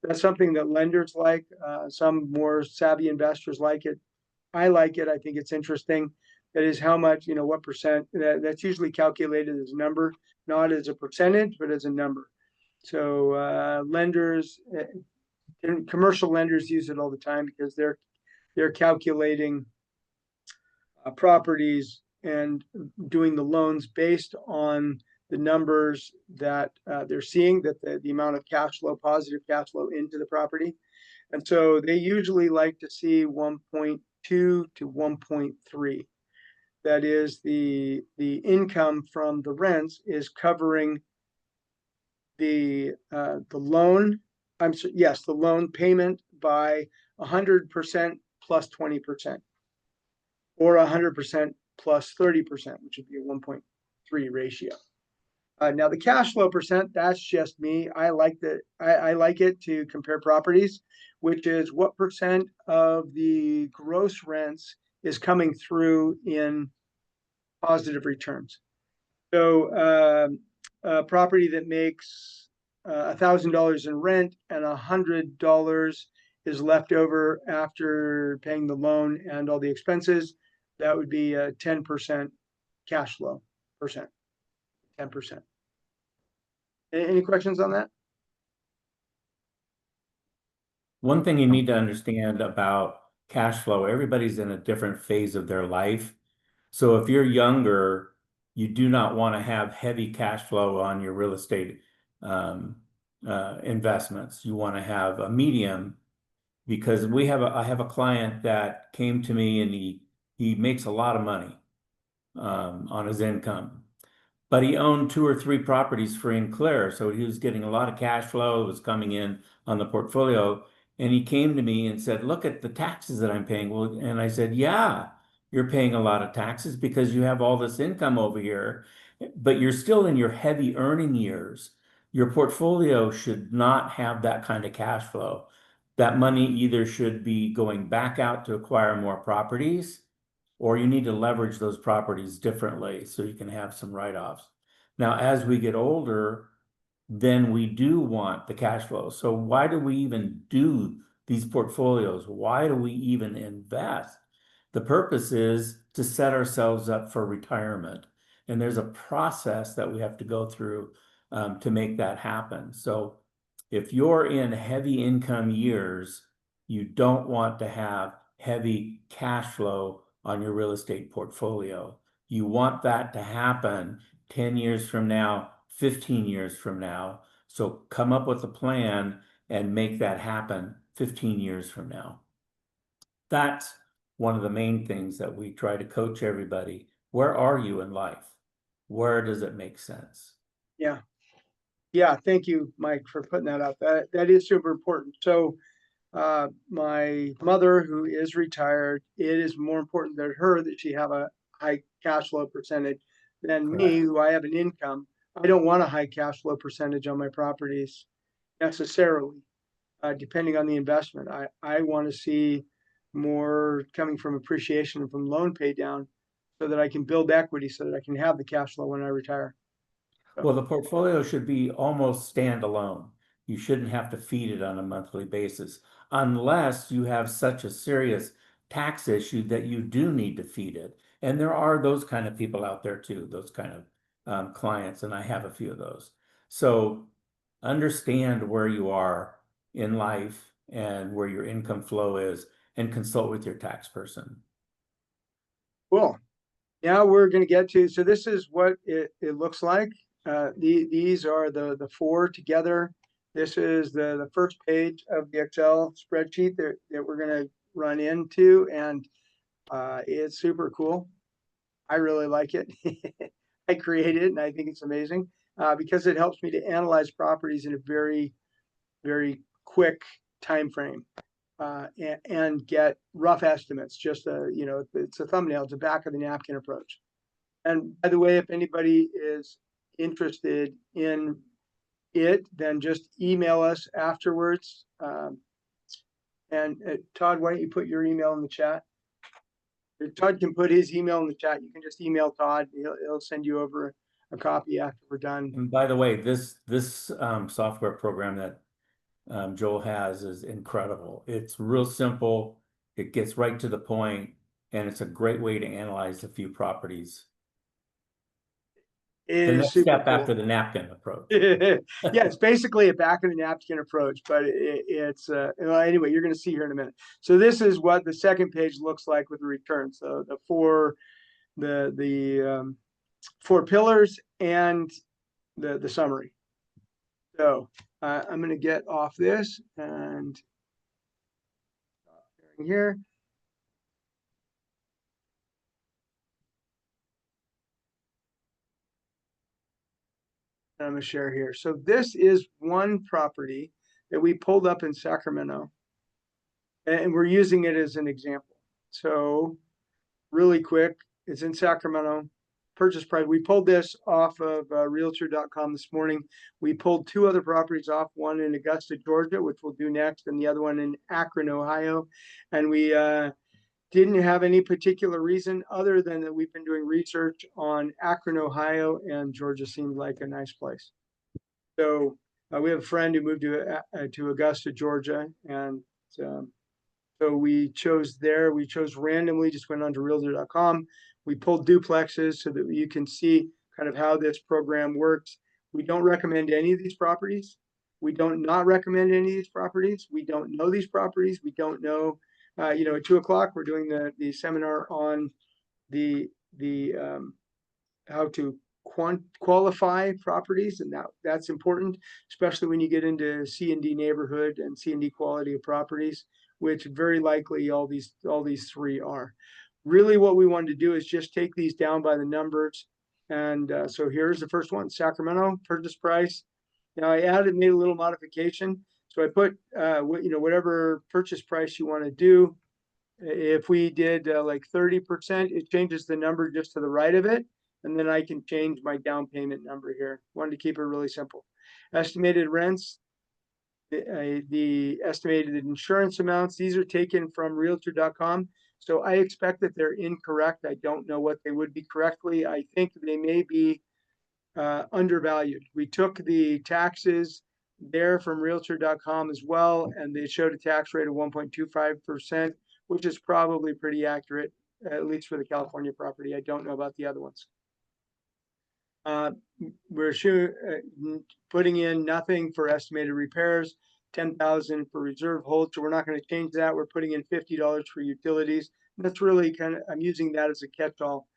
That's something that lenders like. Some more savvy investors like it. I like it. I think it's interesting. That is how much, what percent. That's usually calculated as a number, not as a percentage, but as a number. So lenders, and commercial lenders use it all the time because they're calculating properties and doing the loans based on the numbers that they're seeing, that the amount of cash flow, positive cash flow into the property. And so they usually like to see 1.2 to 1.3. That is the income from the rents is covering the loan. The loan payment by 100% plus 20%, or 100% plus 30%, which would be a 1.3 ratio. Now the cash flow percent, that's just me. I like it to compare properties, which is what percent of the gross rents is coming through in positive returns. So a property that makes $1,000 in rent and $100 is left over after paying the loan and all the expenses, that would be a 10% cash flow percent. 10%. Any questions on that? One thing you need to understand about cash flow, everybody's in a different phase of their life. So if you're younger, you do not want to have heavy cash flow on your real estate investments. You want to have a medium, because I have a client that came to me and he makes a lot of money on his income, but he owned 2 or 3 properties free and clear. So he was getting a lot of cash flow, was coming in on the portfolio. And he came to me and said, look at the taxes that I'm paying. Well, and I said, yeah, you're paying a lot of taxes because you have all this income over here, but you're still in your heavy earning years. Your portfolio should not have that kind of cash flow. That money either should be going back out to acquire more properties, or you need to leverage those properties differently so you can have some write-offs. Now, as we get older, then we do want the cash flow. So why do we even do these portfolios? Why do we even invest? The purpose is to set ourselves up for retirement. And there's a process that we have to go through to make that happen. So if you're in heavy income years, you don't want to have heavy cash flow on your real estate portfolio. You want that to happen 10 years from now, 15 years from now. So come up with a plan and make that happen 15 years from now. That's one of the main things that we try to coach everybody. Where are you in life? Where does it make sense? Yeah. Thank you, Mike, for putting that out. That is super important. So My mother, who is retired, it is more important to her that she have a high cash flow percentage than me, Correct. who I have an income. I don't want a high cash flow percentage on my properties necessarily, depending on the investment. I want to see more coming from appreciation and from loan pay down so that I can build equity so that I can have the cash flow when I retire. Well, the portfolio should be almost standalone. You shouldn't have to feed it on a monthly basis unless you have such a serious tax issue that you do need to feed it. And there are those kind of people out there too, those kind of clients, and I have a few of those. So understand where you are in life and where your income flow is and consult with your tax person. Cool. Now we're going to get to, so this is what it looks like. These are the four together. This is the first page of the Excel spreadsheet that we're going to run into, and it's super cool. I really like it. I created it and I think it's amazing because it helps me to analyze properties in a very, very quick time frame. And get rough estimates, just it's a thumbnail, it's a back of the napkin approach. And by the way, if anybody is interested in it, then just email us afterwards. And Todd, why don't you put your email in the chat? Todd can put his email in the chat. You can just email Todd. He'll send you over a copy after we're done. And by the way, this software program that Joel has is incredible. It's real simple. It gets right to the point, and it's a great way to analyze a few properties. It The is next super step cool. after the napkin approach. Yeah, it's basically a back of the napkin approach, but it's well, anyway, you're going to see here in a minute. So this is what the second page looks like with the return. So the four pillars and the summary. So I'm going to get off this and here. I'm going to share here. So this is one property that we pulled up in Sacramento, and we're using it as an example. So really quick, it's in Sacramento. Purchase price. We pulled this off of Realtor.com this morning. We pulled two other properties off, one in Augusta, Georgia, which we'll do next, and the other one in Akron, Ohio. And we didn't have any particular reason other than that we've been doing research on Akron, Ohio, and Georgia seemed like a nice place. So we have a friend who moved to Augusta, Georgia, and so we chose there. We chose randomly, just went on to Realtor.com. We pulled duplexes so that you can see kind of how this program works. We don't recommend any of these properties. We don't not recommend any of these properties. We don't know these properties. We don't know. At 2:00 we're doing the seminar on the how to qualify properties, and that's important, especially when you get into C&D neighborhood and C&D quality of properties, which very likely all these three are. Really, what we wanted to do is just take these down by the numbers. And so here's the first one: Sacramento purchase price. Now I made a little modification. So I put whatever purchase price you want to do. If we did like 30%, it changes the number just to the right of it. And then I can change my down payment number here. Wanted to keep it really simple. Estimated rents, the estimated insurance amounts, these are taken from Realtor.com. So I expect that they're incorrect. I don't know what they would be correctly. I think they may be undervalued. We took the taxes there from Realtor.com as well, and they showed a tax rate of 1.25%, which is probably pretty accurate, at least for the California property. I don't know about the other ones. We're putting in nothing for estimated repairs, 10,000 for reserve hold. So we're not going to change that. We're putting in $50 for utilities. And that's really I'm using that as a catch-all.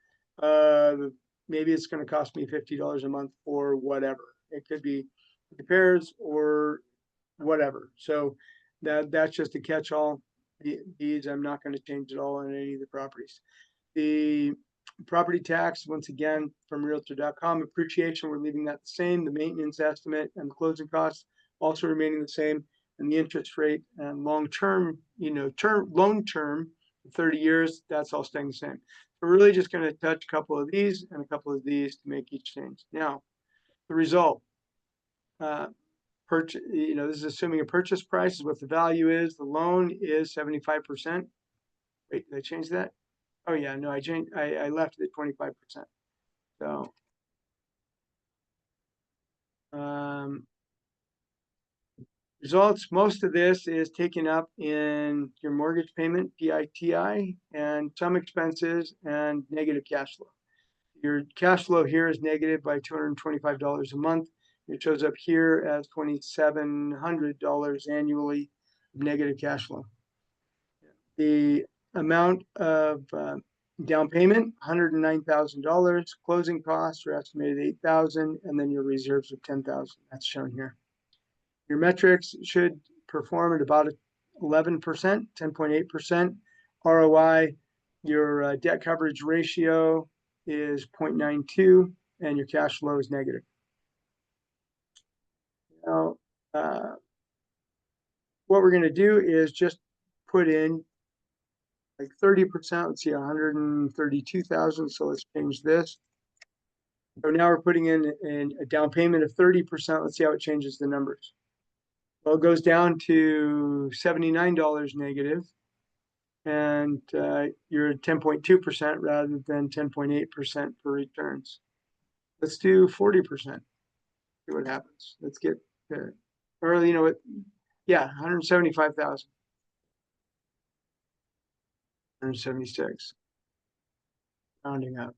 Maybe it's going to cost me $50 a month or whatever. It could be repairs or whatever. So that's just a catch-all. These I'm not going to change at all on any of the properties. The property tax, once again, from Realtor.com. Appreciation, we're leaving that the same. The maintenance estimate and the closing costs also remaining the same. and the interest rate and long-term, loan term, 30 years, that's all staying the same. We're really just going to touch a couple of these and a couple of these to make each change. Now, the result, this is assuming a purchase price is what the value is. The loan is 75%. Wait, did I change that? Oh yeah, no, I left it at 25%. So, results, most of this is taken up in your mortgage payment, PITI, and some expenses and negative cash flow. Your cash flow here is negative by $225 a month. It shows up here as $2,700 annually of negative cash flow. The amount of down payment, $109,000. Closing costs are estimated $8,000, and then your reserves of $10,000. That's shown here. Your metrics should perform at about 11%, 10.8%. ROI, your debt coverage ratio is 0.92, and your cash flow is negative. Now, what we're going to do is just put in like 30%. Let's see, 132,000. So let's change this. So now we're putting in a down payment of 30%. Let's see how it changes the numbers. Well, it goes down to $79 negative, and you're at 10.2% rather than 10.8% for returns. Let's do 40%. See what happens. Let's get there. Or, you know what? Yeah, 175,000. 176. Rounding up.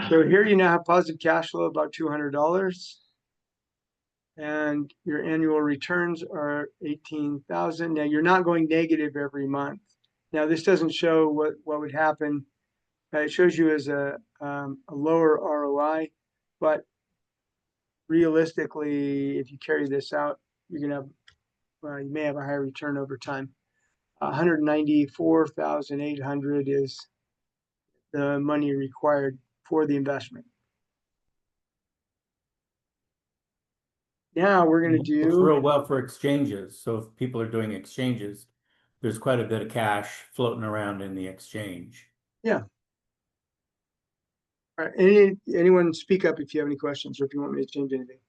So here you now have positive cash flow about $200. And your annual returns are 18,000. Now you're not going negative every month. Now this doesn't show what would happen. It shows you as a lower ROI, but realistically, if you carry this out, you're gonna have you may have a higher return over time. 194,800 is the money required for the investment. Now we're going to do It's real well for exchanges. So if people are doing exchanges, there's quite a bit of cash floating around in the exchange. Yeah. All right. Anyone speak up if you have any questions or if you want me to change anything.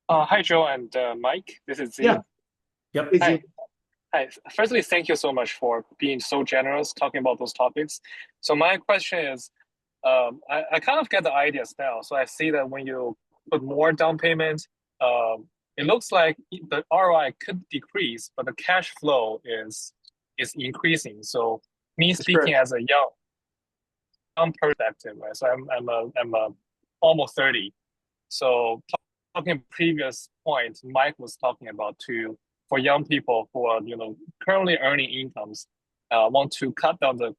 Hi, Joe and Mike. This is Z. Yeah. Yep. Hey, Hi. Z. Hi. Firstly, thank you so much for being so generous talking about those topics. So my question is, I kind of get the ideas now. So I see that when you put more down payment, it looks like the ROI could decrease, but the cash flow is increasing. So me speaking as a young perspective, right? So I'm almost 30. So talking previous point, Mike was talking about for young people who are currently earning incomes, want to cut down the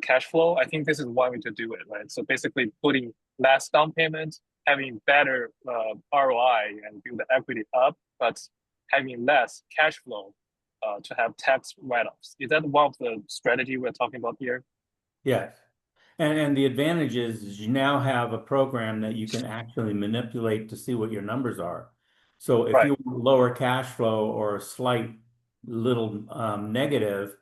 cash flow. I think this is one way to do it, right? So basically putting less down payment, having better ROI and build the equity up, but having less cash flow to have tax write-offs. Is that one of the strategy we're talking about here? Yes. And the advantage is you now have a program that you can actually manipulate to see what your numbers are. So if you want lower cash flow or a slight little negative,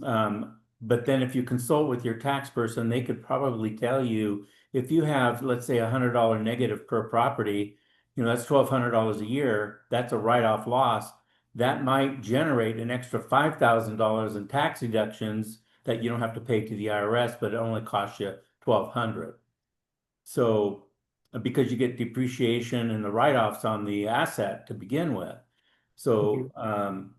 but then if you consult with your tax person, they could probably tell you if you have, let's say, $100 negative per property, that's $1,200 a year. That's a write-off loss. That might generate an extra $5,000 in tax deductions that you don't have to pay to the IRS, but it only costs you $1,200. So because you get depreciation and the write-offs on the asset to begin with. So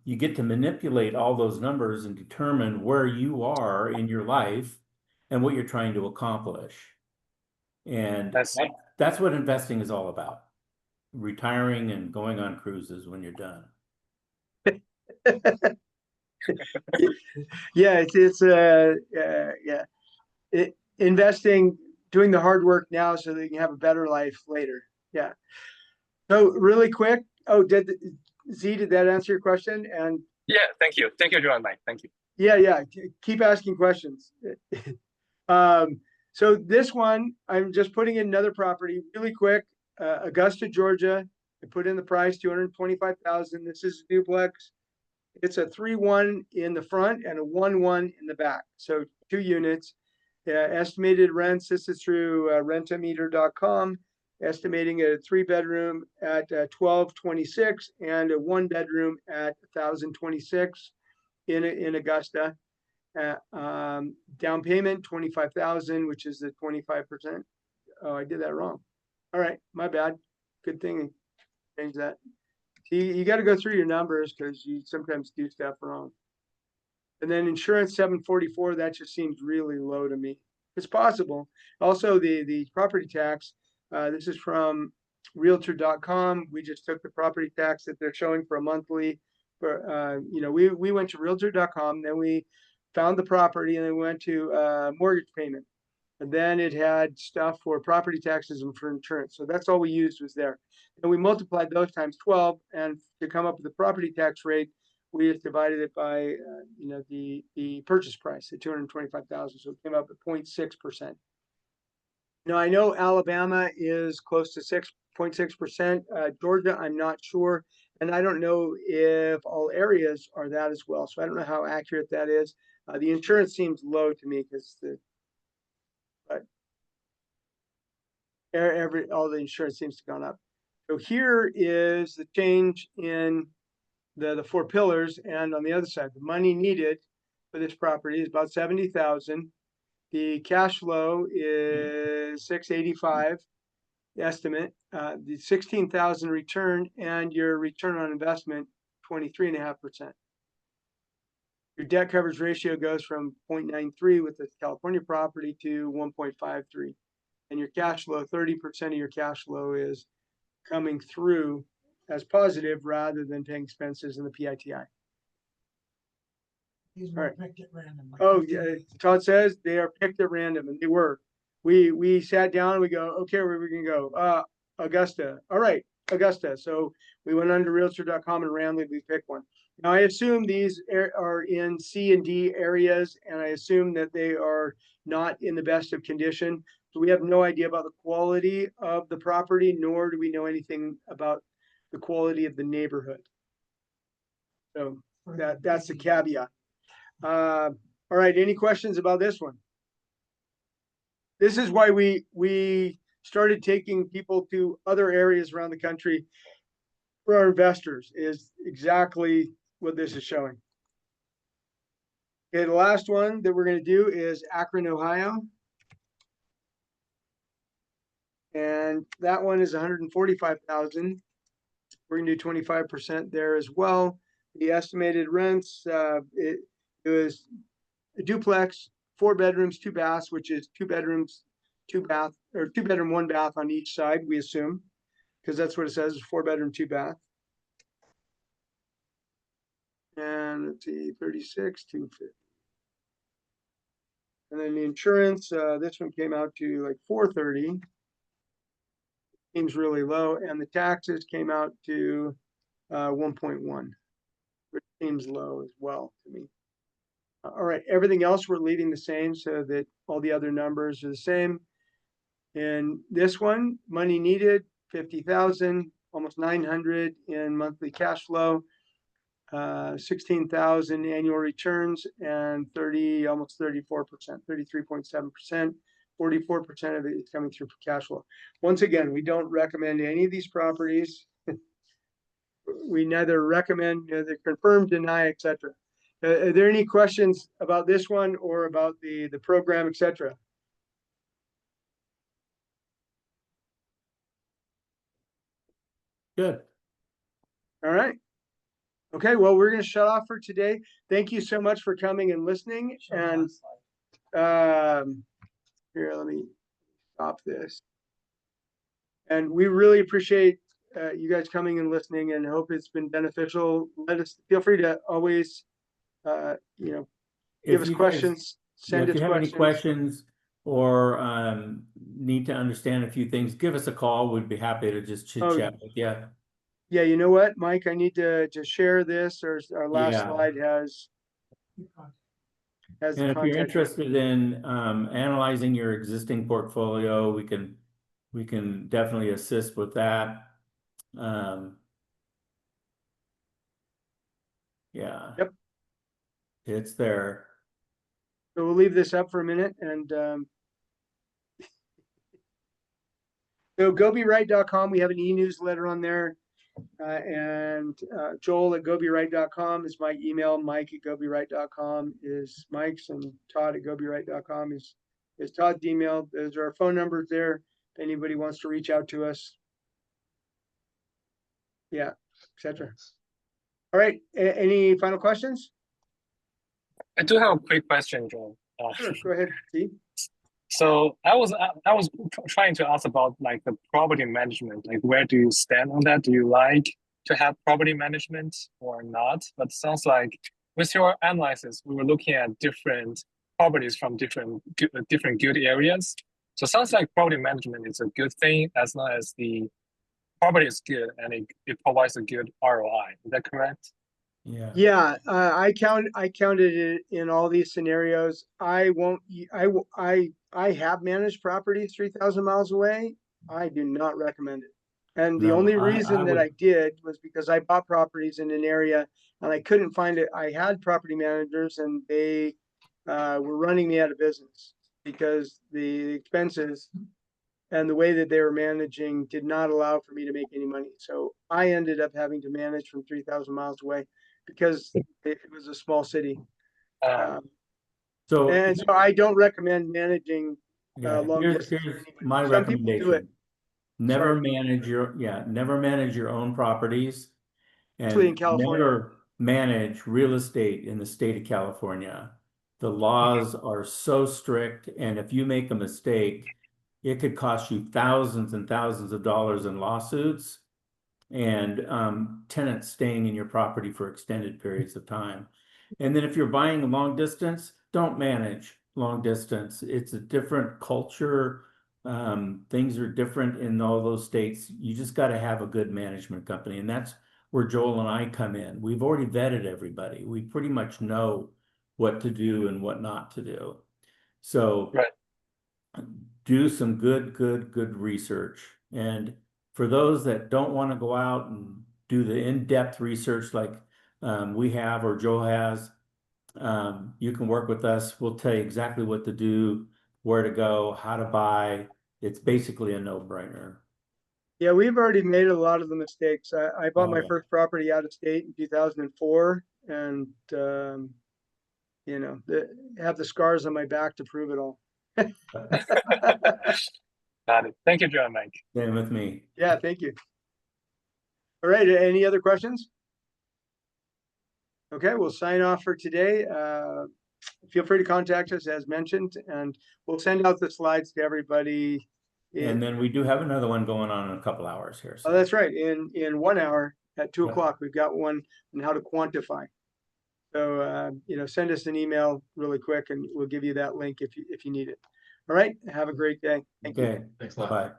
you get to manipulate all those numbers and determine where you are in your life and what you're trying to accomplish. And that's what investing is all about. Retiring and going on cruises when you're done. Yeah, investing, doing the hard work now so that you can have a better life later. Yeah. So really quick. Oh, did that answer your question? And yeah, thank you, Joe and Mike. Thank you. Yeah. Keep asking questions. So this one, I'm just putting in another property really quick. Augusta, Georgia. I put in the price, 225,000. This is a duplex. It's a 3-1 in the front and a 1-1 in the back. So 2 units. Estimated rents, this is through rentameter.com, estimating a 3-bedroom at $1,226 and a 1-bedroom at $1,026 in Augusta. Down payment, 25,000, which is the 25%. Oh, I did that wrong. All right, my bad. Good thing I changed that. You got to go through your numbers because you sometimes do stuff wrong. And then insurance 744, that just seems really low to me. It's possible. Also, the property tax, this is from realtor.com. We just took the property tax that they're showing for a monthly. We went to realtor.com, then we found the property, and then we went to mortgage payment. And then it had stuff for property taxes and for insurance. So that's all we used was there. And we multiplied those times 12, and to come up with the property tax rate, we just divided it by the purchase price at 225,000. So it came up at 0.6%. Now I know Alabama is close to 6.6%. Georgia, I'm not sure, and I don't know if all areas are that as well. So I don't know how accurate that is. The insurance seems low to me because all the insurance seems to have gone up. So here is the change in the 4 pillars, and on the other side, the money needed for this property is about 70,000. The cash flow is 685 estimate. The 16,000 return, and your return on investment 23.5%. Your debt coverage ratio goes from 0.93 with the California property to 1.53. And your cash flow, 30% of your cash flow is coming through as positive rather than paying expenses in the PITI. These All were right. picked at random. like Oh, 15 yeah, days. Todd says they are picked at random, and they were. We sat down, we go, okay, where are we gonna go? Augusta. All right, Augusta. So we went under realtor.com and randomly picked one. Now I assume these are in C and D areas, and I assume that they are not in the best of condition. So we have no idea about the quality of the property, nor do we know anything about the quality of the neighborhood. So that's the caveat. All right, any questions about this one? This is why we started taking people to other areas around the country for our investors, is exactly what this is showing. Okay, the last one that we're going to do is Akron, Ohio. And that one is 145,000. We're going to do 25% there as well. The estimated rents, it was a duplex, 4 bedrooms, 2 baths, which is 2 bedrooms, 2 bath, or 2 bedroom, 1 bath on each side, we assume, because that's what it says, 4 bedroom, 2 bath. And let's see, 36, 250. And then the insurance, this one came out to like 430. Seems really low, and the taxes came out to 1.1, which seems low as well to me. All right, everything else we're leaving the same so that all the other numbers are the same. And this one, money needed, 50,000, almost 900 in monthly cash flow, 16,000 annual returns, and almost 34%, 33.7%. 44% of it is coming through cash flow. Once again, we don't recommend any of these properties. We neither recommend, they confirm, deny, etc. Are there any questions about this one or about the program, etc.? Good. All right. Okay, well, we're going to shut off for today. Thank you so much for coming and listening. Show the And last slide. here, let me stop this. And we really appreciate you guys coming and listening, and hope it's been beneficial. Feel free to always, give If us you guys- questions, send if us you have any questions. questions or need to understand a few things, give us a call. We'd be happy to just chit Oh, chat with you. Yeah, you know what, Mike, I need to share this, or our last Yeah. slide has And the if you're contact. interested in analyzing your existing portfolio, we can definitely assist with that. Yeah. Yep. It's there. So we'll leave this up for a minute and, so gobywright.com, we have an e-newsletter on there. And Joel at gobywright.com is my email. Mike at gobywright.com is Mike's, and Todd at gobywright.com is Todd's email. Those are our phone numbers there. If anybody wants to reach out to us. Yeah, etc. All right. Any final questions? I do have a quick question, Joel. Sure. Go ahead, Steve. So I was trying to ask about like the property management. Like, where do you stand on that? Do you like to have property management or not? But it sounds like with your analysis, we were looking at different properties from different good areas. So it sounds like property management is a good thing as long as the property is good and it provides a good ROI. Is that correct? Yeah. Yeah, I counted it in all these scenarios. I have managed properties 3,000 miles away. I do not recommend it. And the No, only I reason that would- I did was because I bought properties in an area and I couldn't find it. I had property managers and they were running me out of business because the expenses and the way that they were managing did not allow for me to make any money. So I ended up having to manage from 3,000 miles away because it was a small city. So And so I don't recommend managing yeah, long here's distance. for anybody. my Some people do it. recommendation. Never Sorry. never manage your own properties, Especially in and California. never manage real estate in the state of California. The laws are so strict, and if you make a mistake, it could cost you thousands and thousands of dollars in lawsuits and tenants staying in your property for extended periods of time. And then if you're buying a long distance, don't manage long distance. It's a different culture. Things are different in all those states. You just got to have a good management company. And that's where Joel and I come in. We've already vetted everybody. We pretty much know what to do and what not to do. So Right. do some good research. And for those that don't want to go out and do the in-depth research like we have or Joe has, you can work with us. We'll tell you exactly what to do, where to go, how to buy. It's basically a no-brainer. Yeah, we've already made a lot of the mistakes. I bought Oh, my yeah. first property out of state in 2004 and, have the scars on my back to prove it all. Got it. Thank you, Joe and Mike. Same with me. Yeah, thank you. All right, any other questions? Okay, we'll sign off for today. Feel free to contact us as mentioned, and we'll send out the slides to everybody. And then we do have another one going on in a couple hours here. Oh, that's right. In 1 hour at 2 Yeah. o'clock, we've got one on how to quantify. So, send us an email really quick and we'll give you that link if you need it. All right. Have a great day. Thank you. Okay, Thanks a lot. bye.